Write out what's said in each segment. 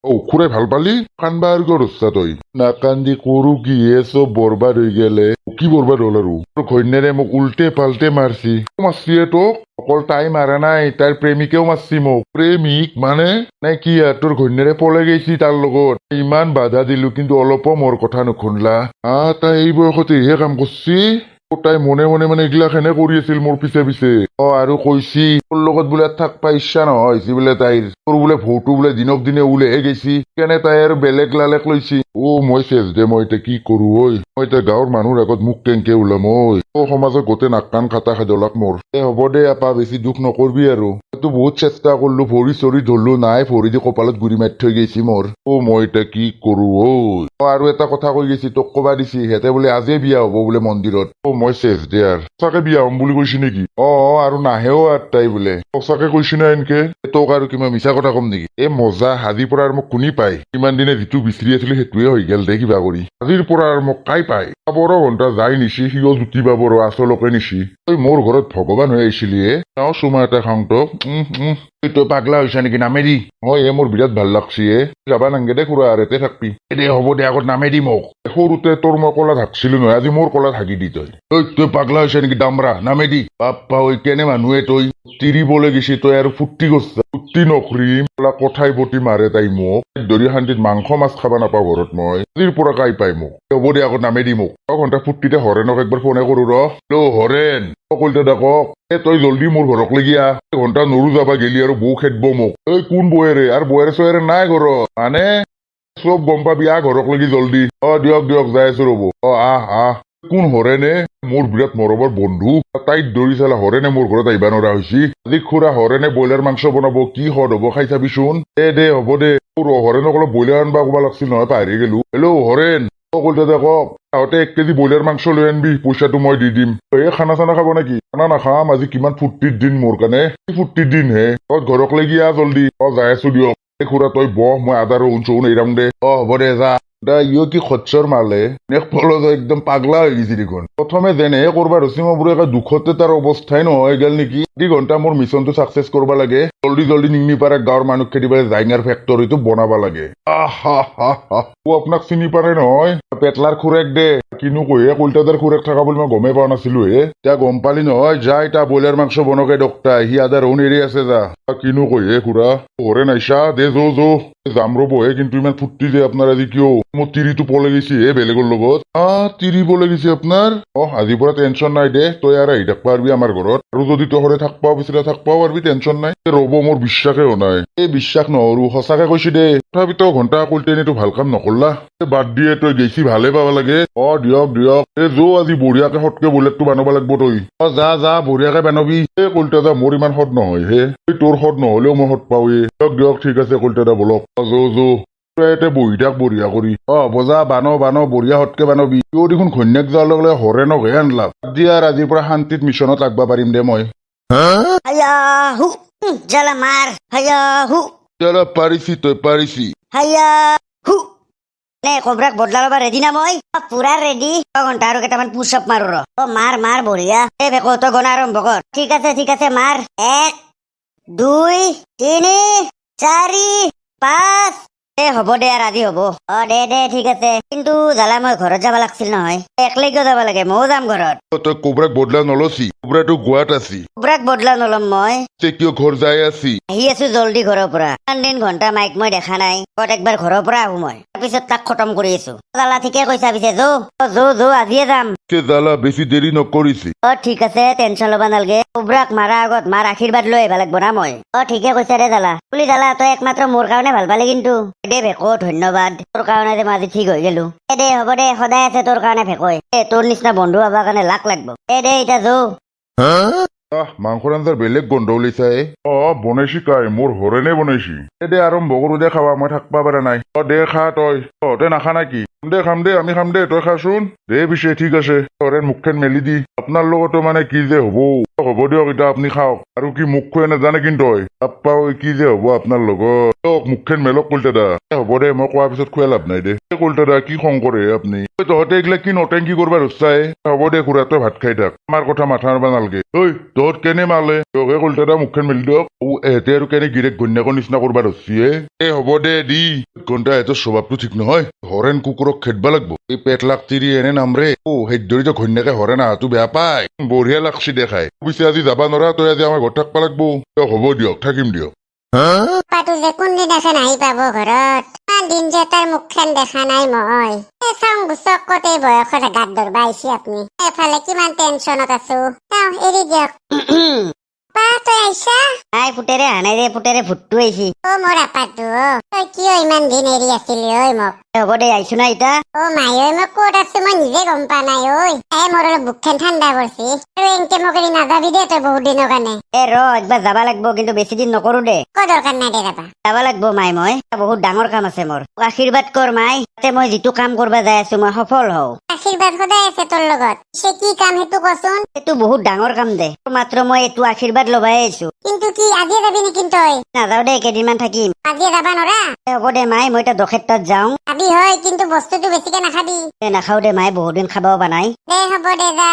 খুৰাই ভাল পালি কান্দবা আৰু কিয় ৰস্তা তই নাকান্দি কৰো কি চব বৰবাদ হৈ গেলে কি বৰবাদ হল আৰু তোৰ ঘৈণীয়েৰে মোক উল্টে পাল্টে মাৰছি মাৰছিয়ে তোক অকল তাই মাৰা নাই তাইৰ প্ৰেমিকেও মাৰছি মোক প্ৰেমিক মানে নাই কি আৰু তোৰ ঘৈণীয়েৰে পলাই গৈছি তাৰ লগত ইমান বাধা দিলো কিন্তু অলপো মোৰ কথা নুশুনলা তাই এই বয়সতেহে কাম কৰছি তাই মনে মনে মানে এইগিলাখনে কৰি আছিল মোৰ পিছে পিছে আৰু কৈছি তোৰ লগত বোলে থাকবা ইচ্ছা নহয় বোলে তাইৰ তোৰ বোলে ভৌটো বোলে দিনক দিনে ওলেহে গেছি কেনে তাই আৰু বেলেগ লালেক লৈছি মই চেজ দে মই এতিয়া কি কৰো ঐ মই এতিয়া গাঁৱৰ মানুহৰ আগত মোক কেংকে ওলাম সমাজত গোটেই নাক কাণ কাটা খাদলাক মোৰ হ'ব দে আপা বেছি দুখ নকৰবি আৰু মইতো বহুত চেষ্টা কৰলো ভৰি চৰি ধৰলো নাই ভৰি দি কপালত গুৰি মাৰি থৈ গৈছি মোৰ মই এতিয়া কি কৰো আৰু এটা কথা কৈ গৈছি তোক কবা দিছি সিহঁতে বোলে আজিয়ে বিয়া হব বোলে মন্দিৰত মই চেজ দে আৰু সঁচাকে বিয়া হম বুলি কৈছি নেকি আৰু নাহেও আৰু তাই বোলে সঁচাকে কৈছি না এনকে তোক আৰু কিবা মিছা কথা কম নেকি মজা আজিৰ পৰা আৰু মোক কোনি পায় ইমান দিনে যিটো বিচাৰি আছিলো সেইটোৱে হৈ গেল দে কিবা কৰি আজিৰ পৰা আৰু মোক কাই পায় বৰ ঘণ্টা যাই নিছি সিও জুতি পাবৰ আচলকে নিছি তই মোৰ ঘৰত ভগৱান হৈ আহিছিলি চাওঁ চুমা এটা খাওঁ তোক তই পাগলা হৈছা নেকি নামেৰি মোৰ বিৰাট ভাল লাগছি যাবা নাংগে দে খুৰা আৰেতে থাকবি দে হ'ব দে আগত নামেৰি মোক সৰুতে তোৰ মই কলাত হাগছিলো নহয় আজি মোৰ কলাত হাগি দি তই পাগলা হৈছা নেকি দামৰা নামেৰি বাপ্পা কেনে মানুহে তই তিৰিবলৈ গেছি তই আৰু ফুৰ্তি কৰছা ফুৰ্তি নকৰি কথাই পতি মাৰে তাই মোক দৰি শান্তিত মাংস মাছ খাবা নাপাওঁ ঘৰত মই আজিৰ পৰা কাই পাই মোক হ'ব দে আগত নামেৰি মোক ঘণ্টা ফুৰ্তিতে হৰেণক একবাৰ ফোনে কৰো হৰেণ কলতে দেখক তই জলদি মোৰ ঘৰক লাগি আহ ঘণ্টা নৰু যাবা গেলি আৰু বৌ খেদব মোক কোন বৌয়েৰে আৰু বৌয়েৰে চৌয়েৰে নাই ঘৰত মানে চব গম পাবি আহ ঘৰক লাগি জলদি দিয়ক যাই আছো ৰ'ব আহ কোন হৰেণে মোৰ বিৰাট মৰমৰ বন্ধু তাইত দৌৰি চালা হৰেণে মোৰ ঘৰত আহিবা নোৱাৰা হৈছি আজি খুৰা হৰেণে ব্ৰইলাৰ মাংস বনাব কি সোৱাদ হ'ব খাই চাবিচোন দে হ'ব দে হৰেণক অলপ ব্ৰইলাৰ আনবা ক'বা লাগছিল নহয় পাহৰি গেলো হেল্ল' হৰেণ কলতে দেখক তাহতে 1 কেজি ব্ৰইলাৰ মাংস লৈ আনবি পইচাটো মই দি দিম খানা চানা খাব নেকি খানা নাখাম আজি কিমান ফূৰ্তিৰ দিন মোৰ কাৰণে কি ফূৰ্তিৰ দিন হে তই ঘৰক লাগি আহ জলদি যাই আছো দিয়ক খুৰা তই বহ মই আদা ৰহুন চহুন এৰাম দে হ'ব দে যা কি খচ্চৰ মালে একদম পাগলা হৈ গৈছে দেখোন প্ৰথমে যেনেহে কৰবা ৰচি মই দুখতে তাৰ অৱস্থাই নহয় গেল নেকি 2 ঘণ্টা মোৰ মিছনটো চাকচেছ কৰবা লাগে জলদি নিংনি পাৰে গাঁৱৰ মানুহ খেদিবলৈ জাইঙাৰ ফেক্টৰীটো বনাবা লাগে আপোনাক চিনি পাৰে নহয় পেটলাৰ খুৰেক দে কিনো কয়ে কলতাদাৰ খুৰেক থকা বুলি মই গমেই পোৱা নাছিলো এতিয়া গম পালি নহয় যা এতিয়া ব্ৰইলাৰ মাংস বনকে ডক্তা সি আদা ৰহুন এৰি আছে যা কিনো কয়ে খুৰা হৰে নাইছা দে যাম ৰ'বহে কিন্তু ইমান ফুৰ্তি যে আপোনাৰ আজি কিয় মোৰ তিৰিটো পলে গৈছি বেলেগৰ লগত তিৰি পলে গৈছে আপোনাৰ আজিৰ পৰা টেনচন নাই দে তই আৰু আহি থাকবা পাৰবি আমাৰ ঘৰত আৰু যদি তই হৰে থাকবা বিচাৰা থাকবাও পাৰবি টেনচন নাই ৰ'ব মোৰ বিশ্বাসে হোৱা নাই বিশ্বাস নহৰু সঁচাকে কৈছি দে তথাপিতো ঘণ্টা কলটেনিটো ভাল কাম নকৰলা বাদ দিয়ে তই গেছি ভালে পাবা লাগে দিয়ক আজি বঢ়িয়াকে হতকে বুলেটটো বানাব লাগব তই যা বঢ়িয়াকে বানবি কলতাদা মোৰ ইমান সদ নহয় তোৰ সদ নহলেও মই সদ পাওঁৱে দিয়ক ঠিক আছে কলতাদা বলক এতে বহি থাক বঢ়িয়া কৰি বজা বানো বঢ়িয়া হতকে বানবি কিয় দেখোন ঘৈণীয়েক যোৱাৰ লগে লগে হৰেণকহে আনলা আজিৰ পৰা শান্তিত মিছনত লাগবা পাৰিম দে মই পাৰিছি কবৰাক বদলা লবা ৰেডি না মই পুৰা ৰেডি ঘণ্টা আৰু কেইটামান পুশ আপ মাৰো মাৰ বঢ়িয়া বেকো তই গনা আৰম্ভ কৰ ঠিক আছে মাৰ 1 2 3 4 5 হ'ব দে আৰু আজি হ'ব দে ঠিক আছে কিন্তু জালা মই ঘৰত যাবা লাগছিল নহয় একলৈকেও যাবা লাগে ময়ো যাম ঘৰত তই কোবৰাক বদলা নলছি কোবৰাটো গোৱাত আছি কোবৰাক বদলা নলম মই কিয় ঘৰ যাই আছি আহি আছো জলদি ঘৰৰ পৰা ইমান দিন ঘণ্টা মাইক মই দেখা নাই ক'ত একবাৰ ঘৰৰ পৰা আহো মই তাৰপিছত তাক খতম কৰি আছো জালা ঠিকে কৈছা পিছে যো আজিয়ে যাম জালা বেছি দেৰি নকৰিছি ঠিক আছে টেনচন ল'বা নালগে কোবৰাক মাৰা আগত মাৰ আশীৰ্বাদ লৈ আহিব লাগব না মই ঠিকে কৈছা দে জালা বুলি জালা তই একমাত্ৰ মোৰ কাৰণে ভাল পালি কিন্তু দে ভেকো ধন্যবাদ তোৰ কাৰণে যে মই আজি ঠিক হৈ গেলো দে হ'ব দে সদায় আছে তোৰ কাৰণে ভেকই তোৰ নিচিনা বন্ধু হবা কাৰণে লাখ লাগব দে এতিয়া যো মাংসৰ আঞ্জাৰ বেলেগ গন্ধ ওলাইছা বনাইছি কাই মোৰ হৰেণে বনাইছি দে আৰম্ভ কৰো দে খাবা মই থাকবা পাৰা নাই দে খা তই নাখা নাকি খাম দে আমি খাম দে তই খাচোন দে পিছে ঠিক আছে তৰে মুখখন মেলি দি আপোনাৰ লগতো মানে কি যে হ'ব দিয়ক এতিয়া আপুনি খাওক আৰু কি মুখ খোৱাই নাজানে কিন্তু তই আপা কি যে হ'ব আপোনাৰ লগত মুখখন মেলক কলিতা হ'ব দে মই কোৱাৰ পিছত খুৱাই লাভ নাই দে কলিতা কি খং কৰে আপুনি তহঁতে এইগিলা কি নটেংকি কৰবা ৰচাই হ'ব দে খুৰা তই ভাত খাই থাক আমাৰ কথা মাথা মাৰবা নালগে ঐ তহঁত কেনে মালে তহে কলিতা মুখখন মেলি দিয়ক এহেঁতে আৰু কেনে গিৰেক ঘৈণীয়েকৰ নিচিনা কৰবা ৰচিয়ে হ'ব দে দি ঘণ্টা এহেঁতৰ স্বভাৱটো ঠিক নহয় হৰেণ কুকুৰক খেদবা লাগব এই পেট লাগ তিৰি এনে নামৰে সেইদৰিতো ঘৈণীয়েকে হৰেণ আহাটো বেয়া পায় বঢ়িয়া লাগছি দেখাই পিছে আজি যাবা নৰা তই আজি আমাৰ ঘৰত থাকবা লাগব হ'ব দিয়ক থাকিম দিয়ক পাপাটো যে কোনদিনাখন আহি পাব ঘৰত ইমান দিন যে তাৰ মুখখন দেখা নাই মই চাওঁ গুচক কতে বয়সত গাত ধৰবা আহিছে আপুনি এফালে কিমান টেনচনত আছো চাওঁ এৰি দিয়ক পা তই আহিছা নাই পুতেৰে আহা নাই দে পুতেৰে ভূতটো আহিছি মোৰ আপাটো তই কিয় ইমান দিন এৰি আছিলি ঐ মোক হ'ব দে আহিছো না ইতা মাই ঐ মই ক'ত আছো মই নিজে গম পা নাই ঐ মোৰ অলপ বুকখন ঠাণ্ডা পৰছি আৰু এনকে মোক এৰি নাযাবি দে তই বহুত দিনৰ কাৰণে একবাৰ যাবা লাগব কিন্তু বেছি দিন নকৰো দে ক দৰকাৰ নাই দে যাবা যাবা লাগব মাই মই বহুত ডাঙৰ কাম আছে মোৰ আশীৰ্বাদ কৰ মাই তাতে মই যিটো কাম কৰবা যাই আছো মই সফল হওঁ আশীৰ্বাদ সদায় আছে তোৰ লগত সে কি কাম সেইটো কচোন এইটো বহুত ডাঙৰ কাম দে মাত্ৰ মই এইটো আশীৰ্বাদ লবাই আহিছো কিন্তু কি আজিয়ে যাবি নেকি তই নাযাও দে কেইদিনমান থাকিম আজিয়ে যাবা নৰা হ'ব দে মাই মই এতিয়া দক্ষেত্ৰত যাওঁ খাবি হয় কিন্তু বস্তুটো বেছিকে নাখাবি নাখাও দে মাই বহুত দিন খাব পৰা নাই দে হ'ব দে যা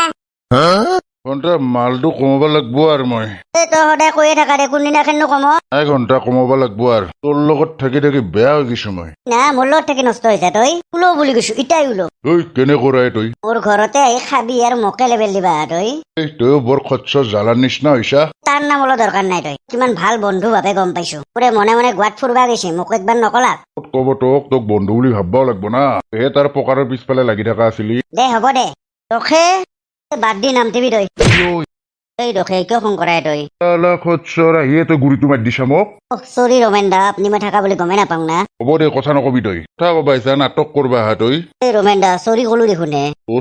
ঘণ্টা মালটো কমাব লাগব আৰু মই তই সদায় কৈয়ে থাকা দে কোনদিনাখননো কম ঘণ্টা কমাব লাগব আৰু তোৰ লগত থাকি থাকি বেয়া হৈ গৈছো মই না মোৰ লগত থাকি নষ্ট হৈছে তই উলো বুলি কৈছো ইটাই উলো ঐ কেনে কৰাই তই মোৰ ঘৰতে আহি খাবি আৰু মোকে লেবেল দিবা তই তইও বৰ খচ্চ জ্বালাৰ নিচিনা হৈছা তাৰ নাম অলপ দৰকাৰ নাই তই কিমান ভাল বন্ধু ভাবে গম পাইছো পুৰে মনে মনে গোৱাত ফুৰবা গৈছে মোক একবাৰ নকলা ক'ব তোক বন্ধু বুলি ভাববাও লাগব না সেয়ে তাৰ পকাৰৰ পিছফালে লাগি থকা আছিলি দে হ'ব দে ৰখে বাদ দি নামটিবি তই এই ৰখে কিয় খং কৰাই তই খচ্চৰ আহিয়ে তই গুৰিটো মাৰি দিছা মোক চৰি ৰমেন দা আপুনি মই থাকা বুলি গমেই নাপাওঁ না হ'ব দে কথা নকবি তই কথা কবা আহিছা নাটক কৰবা আহা তই এই ৰমেন দা চৰি কলো দেখোন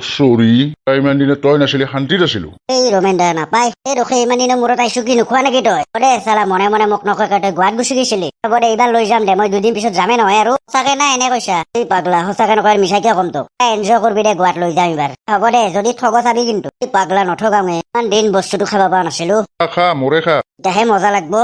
চৰি তই ইমান দিনে তই নাছিলি শান্তিত আছিলো এই ৰমেন দা নাপায় এই ৰখে ইমান দিনৰ মূৰত আহিছো কি নোখোৱা নেকি তই দে চালা মনে মনে মোক নকয় তই গোৱাত গুচি গৈছিলি হ'ব দে এইবাৰ লৈ যাম দে মই দুদিন পিছত যামেই নহয় আৰু সঁচাকে নাই এনে কৈছা এই পাগলা সঁচাকে নকয় মিছা কিয় কম তোক এনজয় কৰবি দে গোৱাত লৈ যাম এইবাৰ হ'ব দে যদি ঠগ চাবি কিন্তু এই পাগলা নঠগামে ইমান দিন বস্তুটো খাব পৰা নাছিলো খা মোৰে খা এতিয়াহে মজা লাগব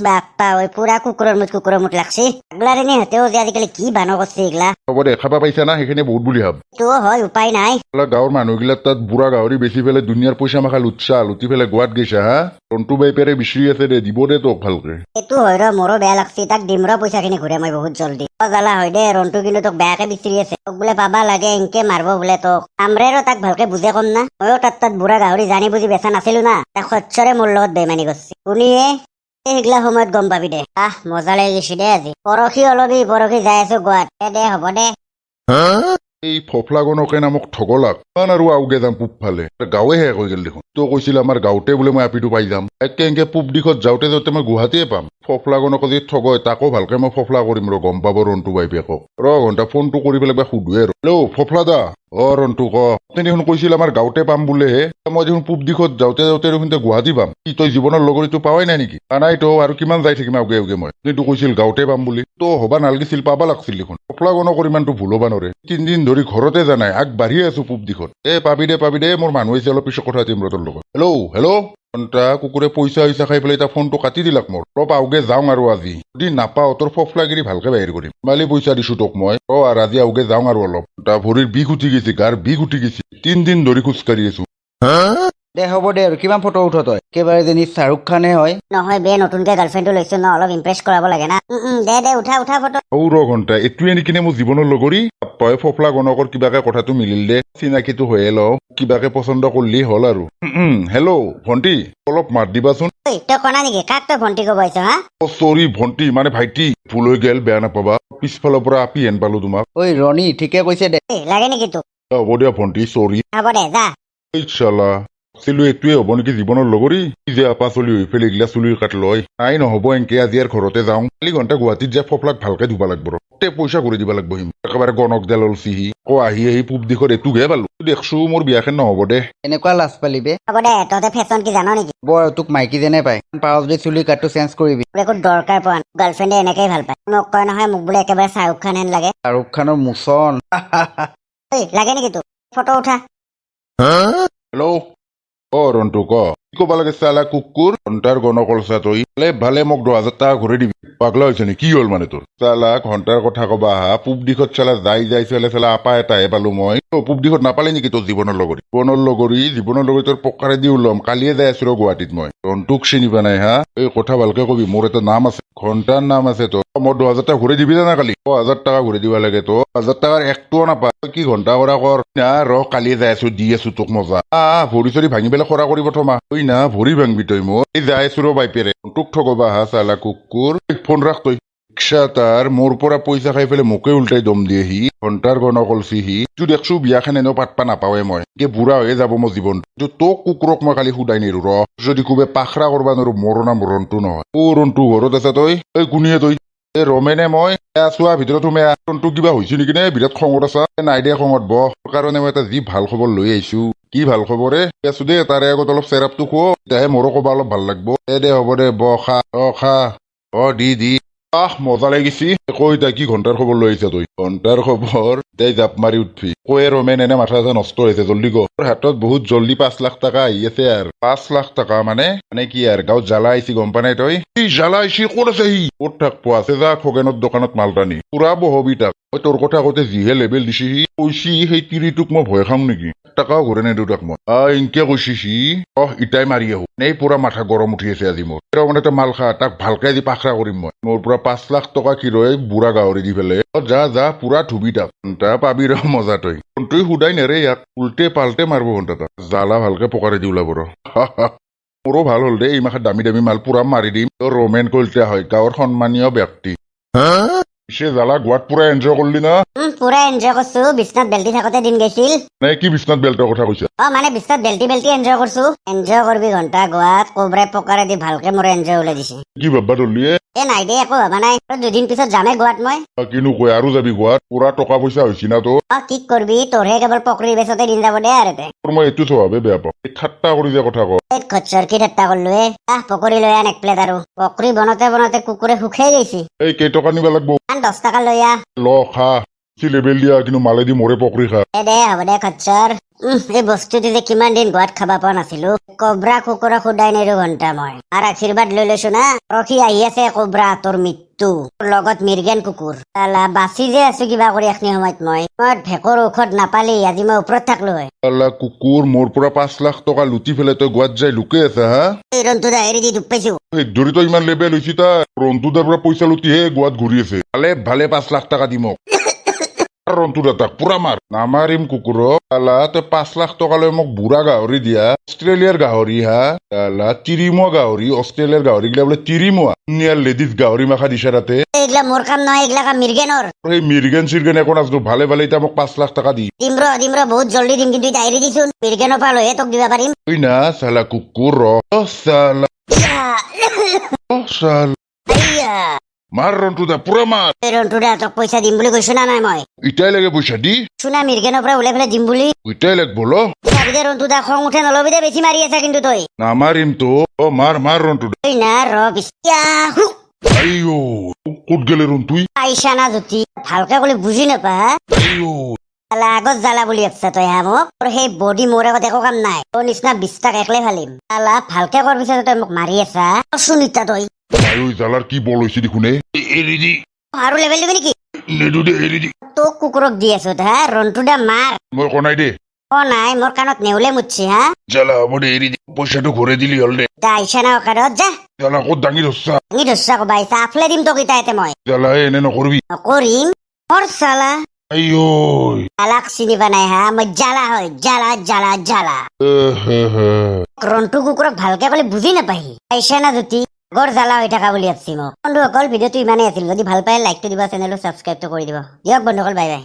বাপ্পা ঐ পুৰা কুকুৰৰ মুঠ লাগছি পাগলাৰে সিহঁতেও যে আজিকালি কি বানো কৰছে এইগিলা হ'ব দে খাবা পাইছা না সেইখিনি বহুত বুলি ভাব তো হয় উপায় নাই গাঁৱৰ মানুহগিলা তাত বুঢ়া গাহৰি বেচি পেলাই দুনিয়াৰ পইচা মাখা লুটি পেলাই গোৱাত গৈছা হা ৰন্টু বাই পেৰে বিচৰি আছে দে দিব দে তোক ভালকে এইটো হয় ৰ মোৰো বেয়া লাগছি তাক দিম ৰ পইচাখিনি ঘূৰে মই বহুত জলদি জ্বালা হয় দে ৰন্টু কিন্তু তোক বেয়াকে বিচৰি আছে তোক বোলে পাবা লাগে এনকে মাৰব বোলে তোক আমৰে ৰ তাক ভালকে বুজে কম না ময়ো তাত বুঢ়া গাহৰি জানি বুজি বেচা নাছিলো না তাক সচ্চৰে মোৰ লগত বেমানি কৰছি শুনিয়ে সেইগিলা সময়ত গম পাবি দে মজা লাগি গৈছি দে আজি পৰহি যাই আছো গোৱাত দে হ'ব দে এই ফফলাগনকে নামক ঠগলাক ইমান আৰু আউগে যাম পূব ফালে গাঁৱে শেষ হৈ গেল দেখোন তই কৈছিল আমাৰ গাঁৱতে বোলে মই আপিটো পাই যাম একে এনকে পূব দিশত যাওঁতে যাওঁতে মই গুৱাহাটীয়ে পাম ফফলাগনক যদি ঠগয় তাকো ভালকে মই ফফলা কৰিম ৰ গম পাব ৰন্টু বাইপেকক ঘণ্টা ফোনটো কৰি পেলাই সুধোৱে আৰু হেল্ল' ফফলা দা ৰন্টু আপুনি দেখোন কৈছিল আমাৰ গাঁৱতে পাম বোলেহে মই দেখোন পূব দিশত যাওঁতে যাওঁতে দেখোন গুৱাহাটী পাম কি তই জীৱনৰ লগৰীটো পাৱাই নাই নেকি নাই তো আৰু কিমান যাই থাকিম আগে মই কিন্তু কৈছিল গাঁৱতে পাম বুলি তো হবা নালগিছিল পাবা লাগছিল দেখোন ফফলাগনকৰ ইমানটো ভুল হবা নৰে 3 দিন ধৰি ঘৰতে জানাই আগবাঢ়িয়ে আছো পূব দিশত পাবি দে মোৰ মানুহ আহিছে অলপ পিছত কথা পাতিম তোৰ লগত হেল্ল' কুকুৰে পইচা খাই পেলাই এতিয়া ফোনটো কাটি দিলাক মোৰ অলপ আউগে যাওঁ আৰু আজি যদি নাপাওঁ তোৰ ফফলাগিৰি ভালকে বাহিৰ কৰিম মালি পইচা দিছো তোক মই আৰু আজি আউগে যাওঁ আৰু অলপ ভৰিৰ বিষ উঠি গৈছে গাৰ বিষ উঠি গৈছে 3 দিন ধৰি খোজকাঢ়ি আছো দে হ'ব দে আৰু কিমান ফটো উঠ তই একেবাৰে যেনি শ্বাহৰুখ খানে হয় নহয় বে নতুনকে গাৰ্লফ্ৰেণ্ডটো লৈছো ন অলপ ইমপ্ৰেছ কৰাব লাগে না দে উঠা ফটো ঘণ্টা এইটোৱে নেকি মোৰ জীৱনৰ লগৰী তই ফফলাগনকৰ কিবাকে কথাটো মিলিল দে চিনাকিটো হৈয়ে লওঁ কিবাকে পচন্দ কৰিলেই হ'ল আৰু হেল্ল' ভণ্টি অলপ মাত দিবাচোন তই কনা নেকি কাক তই ভণ্টি কব আহিছ হা চৰি ভণ্টি মানে ভাইটি ভুল হৈ গেল বেয়া নাপাবা পিছফালৰ পৰা আপি হেন পালো তোমাক ঐ ৰণী ঠিকে কৈছে দে লাগে নেকি তোক হ'ব দিয়া ভণ্টি চৰি হ'ব দে যা চালা চিলো এইটোৱে হ'ব নেকি জীৱনৰ লগৰী যে আপা চলি হৈ পেলাই এইগিলা চুলিৰ কাট লয় নাই নহ'ব এনকে আজি আৰু ঘৰতে যাওঁ কালি ঘণ্টা গুৱাহাটীত যায় ফফলাক ভালকে ধুবা লাগব তে পইচা কৰি দিবা লাগব হিম একেবাৰে গণক দেল অলচিহি আহি আহি পূব দিশত এইটোকহে পালো দেখছো মোৰ বিয়াখন নহ'ব দে এনেকুৱা লাজ পালি বে হ'ব দে তহঁতে ফেশ্বন কি জান নেকি বৰ তোক মাইকী যেনে পায় পাৰ যদি চুলি কাটটো চেঞ্জ কৰিবি তোৰ একো দৰকাৰ পোৱা নাই গাৰ্লফ্ৰেণ্ডে এনেকেই ভাল পায় মোক কয় নহয় মোক বোলে একেবাৰে শ্বাহৰুখ খান হেন লাগে শ্বাহৰুখ খানৰ মোচন ঐ লাগে নেকি তোক ফটো উঠা হেল্ল' ৰন্তু ক কি ক'ব লাগে চালা কুকুৰ ঘণ্টাৰ গণকলচা তই ভালে মোক 10,000 টকা ঘূৰি দিবি পাগলা হৈছে নে কি হ'ল মানে তোৰ চালা ঘণ্টাৰ কথা কবা আহা পূব দিশত চালা যাই চালা আপা এটাহে পালো মই পূব দিশত নাপালে নেকি তোৰ জীৱনৰ লগৰী তোৰ পকাৰে দি ওলম কালিয়ে যাই আছো ৰ গুৱাহাটীত মই ৰন্তুক চিনি পোৱা নাই হা এই কথা ভালকে কবি মোৰ এটা নাম আছে ঘণ্টাৰ নাম আছে তো মই 10,000 টকা ঘূৰি দিবি না কালি 10,000 টকা ঘূৰি দিব লাগে তো 1000 টকাৰ একটোও নাপা কি ঘণ্টা কৰা কৰ না ৰ কালিয়ে যাই আছো দি আছো তোক মজা ভৰি চৰি ভাঙি পেলাই খৰা কৰি প্ৰথমা ঐ না ভৰি ভাঙবি তই মোৰ এই যাই আছো ৰ বাইপেৰে তোক ঠগবা হা চালা কুকুৰ ফোন ৰাখ তই ৰিক্সা তাৰ মোৰ পৰা পইচা খাই পেলাই মোকে উল্টাই দম দিয়ে সি ঘণ্টাৰ গণকলচি সি তোৰ দেখছো বিয়াখন এনেও পাতপা নাপাৱে মই বুঢ়া হৈয়ে যাব মোৰ জীৱন তোক কুকুৰক মই কালি সুধাই নিৰো ৰ যদি কোবে পাখৰা কৰবা নোৱাৰো মোৰ নাম ৰন্তু নহয় ৰন্তু ঘৰত আছা তই কোনিয়ে তই ৰমেনে মই চোৱা ভিতৰত সোমাই ৰন্তু কিবা হৈছে নেকি নে বিৰাট খঙত আছা নাই দে খঙত বহ কাৰণে মই এটা যি ভাল খবৰ লৈ আহিছো কি ভাল খবৰে আছো দে তাৰে আগত অলপ চেৰাপটো খো তেতিয়াহে মোৰো কবা অলপ ভাল লাগব দে হ'ব দে ব খা দি মজা লাগিছি কৈ তাই কি ঘণ্টাৰ খবৰ লৈ আহিছা তই ঘণ্টাৰ খবৰ তাই জাপ মাৰি উঠবি কৈ ৰমেন এনে মাথা চাথা নষ্ট হৈছে জল্দি গ হাতত বহুত জল্দি 5 লাখ টকা আহি আছে আৰু 5 লাখ টকা মানে কি আৰু গাঁৱত জ্বালা আহিছি গম পা নাই তই জ্বালা আহিছি ক'ত আছে সি ক'ত থাকব আছে যা খগেনৰ দোকানত মাল টানি পুৰা বহবি তাক মই তোৰ কথা কওঁতে যিহে লেবেল দিছি সি কৈছি সেই তিৰিটোক মই ভয় খাম নেকি টকাও ঘূৰে নেদো তাক মই ইনকে কৈছি সি ইটাই মাৰি আহো এই পুৰা মাথা গৰম উঠি আছে আজি মোৰ মানে তই মাল খা তাক ভালকে আজি পাখৰা কৰিম মই মোৰ পৰা 5 লাখ টকা কি ৰয় বুঢ়া গাহৰি দি পেলাই যা পুৰা ধুবি তাক ঘণ্টা পাবি ৰ মজা তই সুদাই নেৰে ইয়াক উল্টে পাল্টে মাৰিব ঘণ্টা তাক জ্বালা ভালকে পকাৰে দি ওলাব ৰ মোৰো ভাল হ'ল দেই এই মাখা দামী মাল পুৰা মাৰি দিম তোৰ ৰমেন কলিতা হয় গাঁৱৰ সন্মানীয় ব্যক্তি পিছে জ্বালা গোৱাত পুৰা এনজয় কৰিলি না পুৰা এনজয় কৰছো বিছনাত বেল্টি থাকোতে দিন গৈছিল নাই কি বিছনাত বেল্টৰ কথা কৈছা মানে বিছনাত বেল্টি এনজয় কৰছো এনজয় কৰবি ঘণ্টা গোৱাত কোবৰাই পকাৰে দি ভালকে মোৰ এনজয় ওলাই দিছে কি ভাববা ধৰলিয়ে নাই দে একো ভাবা নাই 2 দিন পিছত যামে গোৱাত মই কিনো কয় আৰু যাবি গোৱাত পুৰা টকা পইচা হৈছি না তো কি কৰবি তোৰহে কেৱল পকৰি বেচতে দিন যাব দে আৰু মই এইটো স্বভাৱে বেয়া পাওঁ এই ঠাট্টা কৰি যে কথা কওঁ খচ্চৰ কি ঠাট্টা কৰলো পকৰি লৈ আন 1 প্লেট আৰু পকৰি বনতে কুকুৰে সুখেই গৈছি এই কেইটকা নিবা লাগব 10 টকা লৈ আহ ল খা লেবেল দিয়া কিন্তু মালে দি মৰে পকৰি খা দে হ'ব দে খচ্চৰ এই বস্তুটো যে কিমান দিন গোৱাত খাবা পোৱা নাছিলো কব্ৰা কুকুৰক সুদাই নেৰো ঘণ্টা মই আৰু আশীৰ্বাদ লৈ লৈছো না ৰখি আহি আছে কব্ৰা তোৰ মৃত্যু লগত মিৰ্গেন কুকুৰ বাচি যে আছো কিবা কৰি এখনি সময়ত মই ভেকৰ ঔষধ নাপালি আজি মই ওপৰত থাকলো হয় কুকুৰ মোৰ পৰা 5 লাখ টকা লুটি পেলাই তই গোৱাত যাই লুকে আছা হা এই ৰন্তুদা এৰি দি দুখ পাইছো ধৰি তই ইমান লেবেল হৈছি তাৰ ৰন্তুদাৰ পৰা পইচা লুটিহে গোৱাত ঘূৰি আছে ভালে 5 লাখ টকা দি মোক ৰন্তুদা তাক পুৰা মাৰ নামাৰিম কুকুৰক তই 5 লাখ টকালৈ মোক বুঢ়া গাহৰি দিয়া অষ্ট্ৰেলিয়াৰ গাহৰি হা তিৰিমুৱা গাহৰি অষ্ট্ৰেলিয়াৰ গাহৰি গিলা বোলে তিৰিমুৱা লেডিজ গাহৰি মাখা দিছে তাতে এইগিলা মোৰ কাম নহয় এইগিলা কাম মিৰ্গেনৰ সেই মিৰ্গেন চিৰ্গেন একো নাজানো ভালে এতিয়া মোক 5 লাখ টকা দি দিম ৰ বহুত জল্দি দিম কিন্তু এতিয়া এৰি দিছোন মিৰ্গেনৰ পৰা লৈহে তোক দিবা পাৰিম ঐ না চালা কুকুৰ চালা মাৰ ৰন্তুদা পুৰা মাৰ ৰন্তুদা তোক পইচা দিম বুলি কৈছো না নাই মই ইটাই লাগে পইচা দি চুনা মিৰ্গেনৰ পৰা ওলাই পেলাই দিম বুলি ইটাই লাগব ল ৰন্তুদা খং উঠে নলবি দে বেছি মাৰি আছা কিন্তু তই নামাৰিম তো মাৰ ৰন্তুদা না ৰ বিস্তাহু আইও ক'ত গেলে ৰন্তুই পাইছা না জ্যোতি ভালকে কলি বুজি নাপা আইও আগত জ্বালা বুলি ভাবছা তই হা মোক তোৰ সেই বডি মোৰ আগত একো কাম নাই তোৰ নিচিনা 20 টাক একলে ফালিম ভালকে কৰ পিছত তই মোক মাৰি আছা সুনিতা তই জালাৰ কি বল হৈছে দেখোনে এৰি দি আৰু লেভেল দিবি নেকি নেদু দে এৰি দি তোক কুকুৰক দি আছো হা ৰন্তুদা মাৰ মই কনাই দে নাই মোৰ কাণত নেউলে মুতছি হা জালা হ'ব দে এৰি দি পইচাটো ঘূৰাই দিলি হ'ল দে আইছা না অকাৰত যা জালা ক'ত দাঙি ধৰছা কবা আহিছা আফলে দিম তোক ইটাইতে মই জালা এনে নকৰবি নকৰিম মোৰ চালা আইও জালাক চিনিবা নাই হা মই জালা হয় জালা ৰন্তু কুকুৰক ভালকে কলে বুজি নাপাহি আইছা না জ্যোতি গড় জ্বালা হৈ থকা বুলি ভাবছি মোক বন্ধুসকল ভিডিঅ'টো ইমানেই আছিল যদি ভাল পায় লাইকটো দিব চেনেলটো ছাবস্ক্ৰাইবটো কৰি দিব দিয়ক বন্ধুসকল বাই বাই